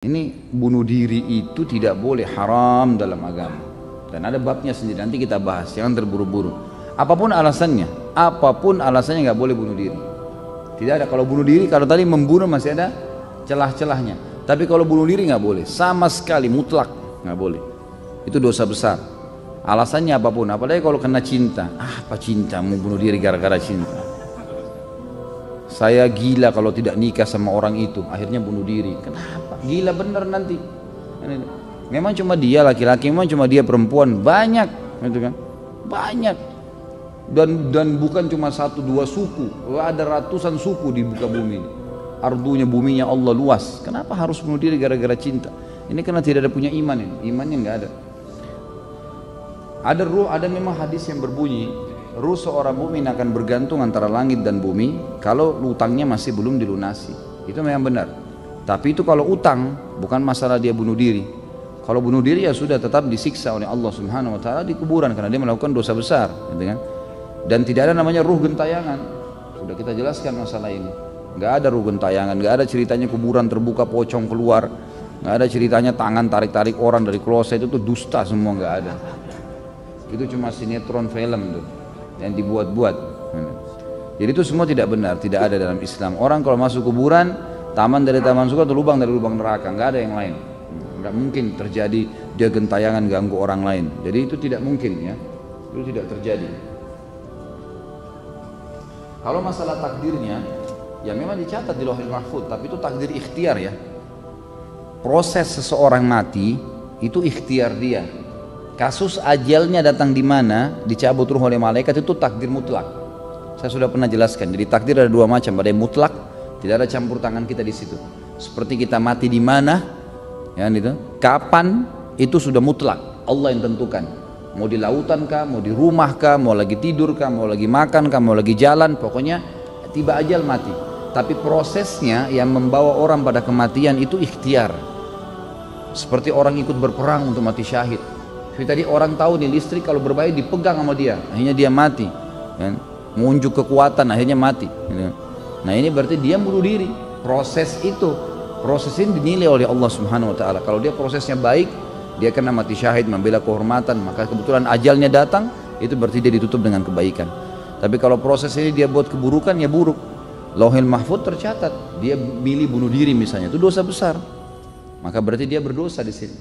Ini bunuh diri itu tidak boleh, haram dalam agama. Dan ada babnya sendiri, nanti kita bahas, jangan terburu-buru. Apapun alasannya nggak boleh bunuh diri. Tidak ada, kalau bunuh diri, kalau tadi membunuh masih ada celah-celahnya. Tapi kalau bunuh diri nggak boleh, sama sekali mutlak nggak boleh. Itu dosa besar. Alasannya apapun, apalagi kalau kena cinta. Apa cinta, mau bunuh diri gara-gara cinta? Saya gila kalau tidak nikah sama orang itu, akhirnya bunuh diri. Kenapa? Gila bener nanti. Memang cuma dia laki-laki, memang cuma dia perempuan, banyak, gitu kan? Banyak. Dan bukan cuma satu dua suku, ada ratusan suku di muka bumi ini. Ardunya, buminya Allah luas. Kenapa harus bunuh diri gara-gara cinta? Ini karena tidak ada punya iman ini. Imannya nggak ada. Ada memang hadis yang berbunyi, ruh seorang mukmin akan bergantung antara langit dan bumi kalau utangnya masih belum dilunasi. Itu memang benar. Tapi itu kalau utang, bukan masalah dia bunuh diri. Kalau bunuh diri ya sudah tetap disiksa oleh Allah Subhanahu wa taala di kuburan karena dia melakukan dosa besar, gitu kan? Dan tidak ada namanya ruh gentayangan. Sudah kita jelaskan masalah ini. Enggak ada ruh gentayangan, enggak ada ceritanya kuburan terbuka pocong keluar. Enggak ada ceritanya tangan tarik-tarik orang dari kloset, itu tuh dusta semua, enggak ada. Itu cuma sinetron film tuh yang dibuat-buat. Jadi itu semua tidak benar, tidak ada dalam Islam. Orang kalau masuk kuburan, taman dari taman surga atau lubang dari lubang neraka, nggak ada yang lain. Nggak mungkin terjadi dia gentayangan ganggu orang lain. Jadi itu tidak mungkin ya, itu tidak terjadi. Kalau masalah takdirnya, ya memang dicatat di Lauhul Mahfuz, tapi itu takdir ikhtiar ya. Proses seseorang mati itu ikhtiar dia. Kasus ajalnya datang di mana, dicabut ruh oleh malaikat, itu takdir mutlak. Saya sudah pernah jelaskan. Jadi takdir ada dua macam, ada yang mutlak, tidak ada campur tangan kita di situ. Seperti kita mati di mana, ya gitu. Kapan itu sudah mutlak, Allah yang tentukan. Mau di lautan kah, mau di rumah kah, mau lagi tidur kah, mau lagi makan kah, mau lagi jalan, pokoknya tiba ajal mati. Tapi prosesnya yang membawa orang pada kematian itu ikhtiar. Seperti orang ikut berperang untuk mati syahid. Jadi tadi orang tahu nih listrik kalau berbahaya dipegang sama dia, akhirnya dia mati, kan? Mengunjuk kekuatan, akhirnya mati. Nah ini berarti dia bunuh diri. Proses ini dinilai oleh Allah Subhanahu Wa Taala. Kalau dia prosesnya baik, dia kena mati syahid, membela kehormatan, maka kebetulan ajalnya datang, itu berarti dia ditutup dengan kebaikan. Tapi kalau proses ini dia buat keburukan, ya buruk. Lauhul Mahfuz tercatat, dia milih bunuh diri misalnya, itu dosa besar. Maka berarti dia berdosa di sini.